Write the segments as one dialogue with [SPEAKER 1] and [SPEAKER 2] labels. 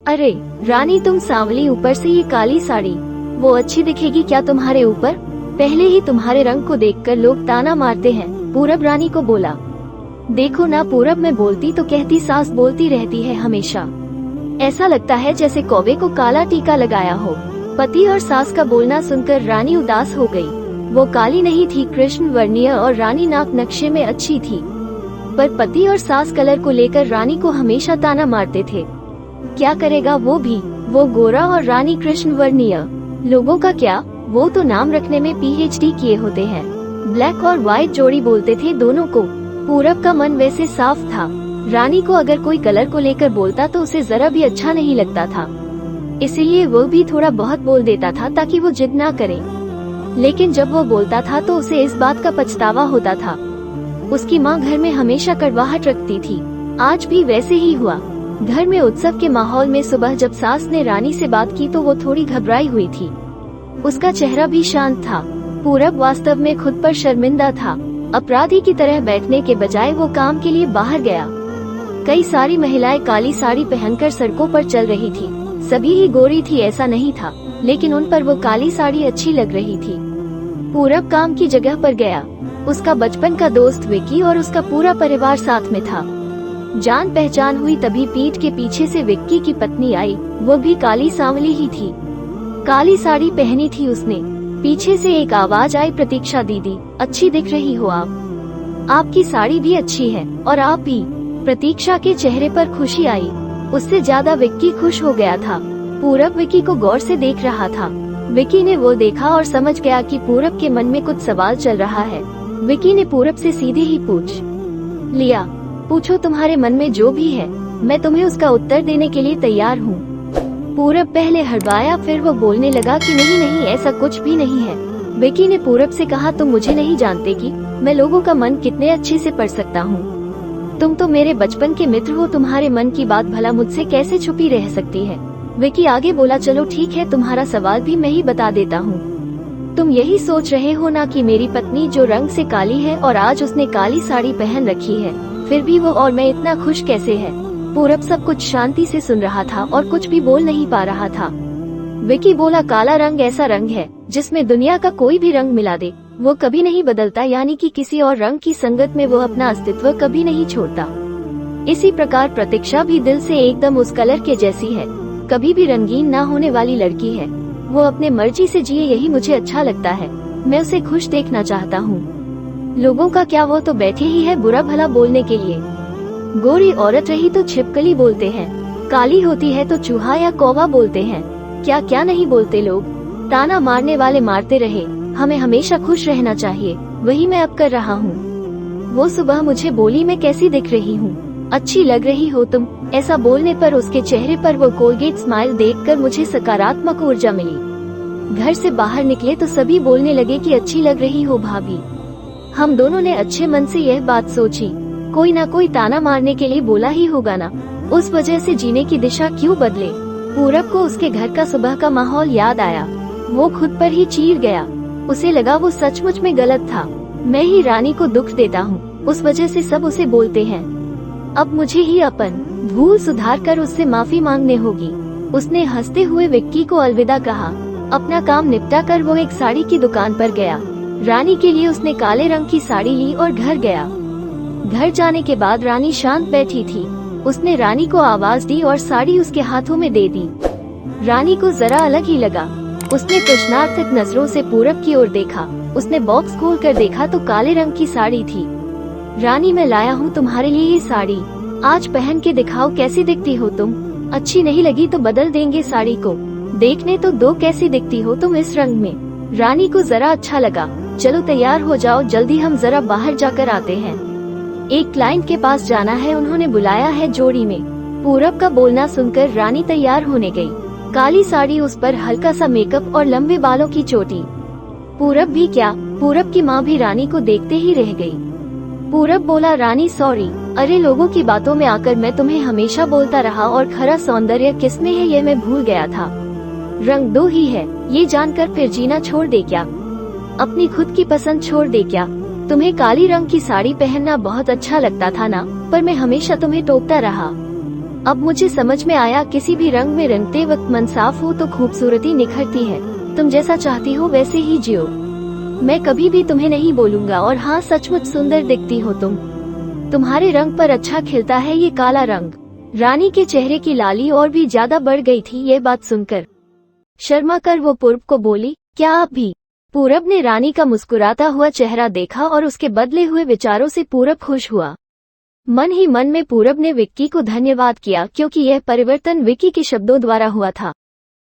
[SPEAKER 1] अरे रानी, तुम सांवली, ऊपर से ये काली साड़ी, वो अच्छी दिखेगी क्या तुम्हारे ऊपर? पहले ही तुम्हारे रंग को देखकर लोग ताना मारते हैं। पूरब रानी को बोला। देखो ना पूरब, मैं बोलती तो कहती सास बोलती रहती है हमेशा। ऐसा लगता है जैसे कौवे को काला टीका लगाया हो। पति और सास का बोलना सुनकर रानी उदास हो गई। वो काली नहीं थी, कृष्ण वर्णीय और रानी नाक नक्शे में अच्छी थी, पर पति और सास कलर को लेकर रानी को हमेशा ताना मारते थे। क्या करेगा वो भी, वो गोरा और रानी कृष्ण वर्णीय। लोगों का क्या, वो तो नाम रखने में पीएचडी किए होते हैं। ब्लैक और व्हाइट जोड़ी बोलते थे दोनों को। पूरब का मन वैसे साफ था, रानी को अगर कोई कलर को लेकर बोलता तो उसे जरा भी अच्छा नहीं लगता था, इसीलिए वो भी थोड़ा बहुत बोल देता था ताकि वो जिद ना करे। लेकिन जब वो बोलता था तो उसे इस बात का पछतावा होता था। उसकी माँ घर में हमेशा कड़वाहट रखती थी, आज भी वैसे ही हुआ। घर में उत्सव के माहौल में सुबह जब सास ने रानी से बात की तो वो थोड़ी घबराई हुई थी। उसका चेहरा भी शांत था। पूरब वास्तव में खुद पर शर्मिंदा था। अपराधी की तरह बैठने के बजाय वो काम के लिए बाहर गया। कई सारी महिलाएं काली साड़ी पहनकर सड़कों पर चल रही थी। सभी ही गोरी थी ऐसा नहीं था, लेकिन उन पर वो काली साड़ी अच्छी लग रही थी। पूरब काम की जगह पर गया। उसका बचपन का दोस्त विक्की और उसका पूरा परिवार साथ में था। जान पहचान हुई तभी पीठ के पीछे से विक्की की पत्नी आई। वो भी काली सांवली ही थी, काली साड़ी पहनी थी उसने। पीछे से एक आवाज आई, प्रतीक्षा दीदी, अच्छी दिख रही हो आप। आपकी साड़ी भी अच्छी है और आप भी। प्रतीक्षा के चेहरे पर खुशी आई, उससे ज्यादा विक्की खुश हो गया था। पूरब विक्की को गौर से देख रहा था। विक्की ने वो देखा और समझ गया कि पूरब के मन में कुछ सवाल चल रहा है। विक्की ने पूरब से सीधे ही पूछ लिया, पूछो तुम्हारे मन में जो भी है, मैं तुम्हें उसका उत्तर देने के लिए तैयार हूँ। पूरब पहले हड़बड़ाया, फिर वो बोलने लगा कि नहीं नहीं, ऐसा कुछ भी नहीं है। विक्की ने पूरब से कहा, तुम मुझे नहीं जानते कि मैं लोगों का मन कितने अच्छे से पढ़ सकता हूँ। तुम तो मेरे बचपन के मित्र हो, तुम्हारे मन की बात भला मुझसे कैसे छुपी रह सकती है। विक्की आगे बोला, चलो ठीक है, तुम्हारा सवाल भी मैं ही बता देता हूँ। तुम यही सोच रहे हो ना कि मेरी पत्नी जो रंग से काली है और आज उसने काली साड़ी पहन रखी है, फिर भी वो और मैं इतना खुश कैसे है। पूरब सब कुछ शांति से सुन रहा था और कुछ भी बोल नहीं पा रहा था। विक्की बोला, काला रंग ऐसा रंग है जिसमें दुनिया का कोई भी रंग मिला दे वो कभी नहीं बदलता, यानी कि किसी और रंग की संगत में वो अपना अस्तित्व कभी नहीं छोड़ता। इसी प्रकार प्रतीक्षा भी दिल से एकदम उस कलर के जैसी है, कभी भी रंगीन ना होने वाली लड़की है। वो अपने मर्जी से जिए, यही मुझे अच्छा लगता है। मैं उसे खुश देखना चाहता हूँ। लोगों का क्या, वो तो बैठे ही है बुरा भला बोलने के लिए। गोरी औरत रही तो छिपकली बोलते हैं, काली होती है तो चूहा या कौवा बोलते हैं। क्या क्या नहीं बोलते लोग। ताना मारने वाले मारते रहे, हमें हमेशा खुश रहना चाहिए, वही मैं अब कर रहा हूँ। वो सुबह मुझे बोली, मैं कैसी दिख रही हूँ, अच्छी लग रही हो तुम। ऐसा बोलने पर उसके चेहरे पर वो कोलगेट स्माइल देखकर मुझे सकारात्मक ऊर्जा मिली। घर से बाहर निकले तो सभी बोलने लगे कि अच्छी लग रही हो भाभी। हम दोनों ने अच्छे मन से यह बात सोची, कोई ना कोई ताना मारने के लिए बोला ही होगा ना, उस वजह से जीने की दिशा क्यों बदले। पूरब को उसके घर का सुबह का माहौल याद आया। वो खुद पर ही चीर गया। उसे लगा वो सचमुच में गलत था। मैं ही रानी को दुख देता हूँ, उस वजह से सब उसे बोलते हैं। अब मुझे ही अपन भूल सुधार कर उससे माफी मांगने होगी। उसने हंसते हुए विक्की को अलविदा कहा। अपना काम निपटा कर वो एक साड़ी की दुकान पर गया। रानी के लिए उसने काले रंग की साड़ी ली और घर गया। घर जाने के बाद रानी शांत बैठी थी। उसने रानी को आवाज दी और साड़ी उसके हाथों में दे दी। रानी को जरा अलग ही लगा। उसने प्रश्नार्थक नजरों से पूरब की ओर देखा। उसने बॉक्स खोल कर देखा तो काले रंग की साड़ी थी। रानी, मैं लाया हूँ तुम्हारे लिए ये साड़ी, आज पहन के दिखाओ कैसी दिखती हो तुम। अच्छी नहीं लगी तो बदल देंगे साड़ी को। देखने तो दो कैसी दिखती हो तुम इस रंग में। रानी को जरा अच्छा लगा। चलो तैयार हो जाओ, जल्दी हम जरा बाहर जाकर आते हैं, एक क्लाइंट के पास जाना है, उन्होंने बुलाया है जोड़ी में। पूरब का बोलना सुनकर रानी तैयार होने गई। काली साड़ी, उस पर हल्का सा मेकअप और लंबे बालों की चोटी। पूरब भी क्या, पूरब की माँ भी रानी को देखते ही रह गई। पूरब बोला, रानी सॉरी, अरे लोगों की बातों में आकर मैं तुम्हें हमेशा बोलता रहा और खरा सौंदर्य किसमें है ये मैं भूल गया था। रंग दो ही है, ये जानकर फिर जीना छोड़ दे क्या, अपनी खुद की पसंद छोड़ दे क्या। तुम्हें काली रंग की साड़ी पहनना बहुत अच्छा लगता था ना, पर मैं हमेशा तुम्हें टोकता रहा। अब मुझे समझ में आया, किसी भी रंग में रंगते वक्त मन साफ हो तो खूबसूरती निखरती है। तुम जैसा चाहती हो वैसे ही जियो। मैं कभी भी तुम्हें नहीं बोलूंगा। और हाँ, सचमुच सुंदर दिखती हो तुम। तुम्हारे रंग पर अच्छा खिलता है ये काला रंग। रानी के चेहरे की लाली और भी ज्यादा बढ़ गई थी ये बात सुनकर। शर्मा कर वो पूरब को बोली, क्या आप भी? पूरब ने रानी का मुस्कुराता हुआ चेहरा देखा और उसके बदले हुए विचारों से पूरब खुश हुआ। मन ही मन में पूरब ने विक्की को धन्यवाद किया, क्योंकि यह परिवर्तन विक्की के शब्दों द्वारा हुआ था।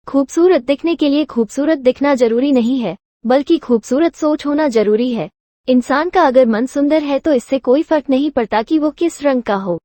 [SPEAKER 1] खूबसूरत दिखने के लिए खूबसूरत दिखना जरूरी नहीं है, बल्कि खूबसूरत सोच होना जरूरी है। इंसान का अगर मन सुंदर है तो इससे कोई फर्क नहीं पड़ता कि वो किस रंग का हो।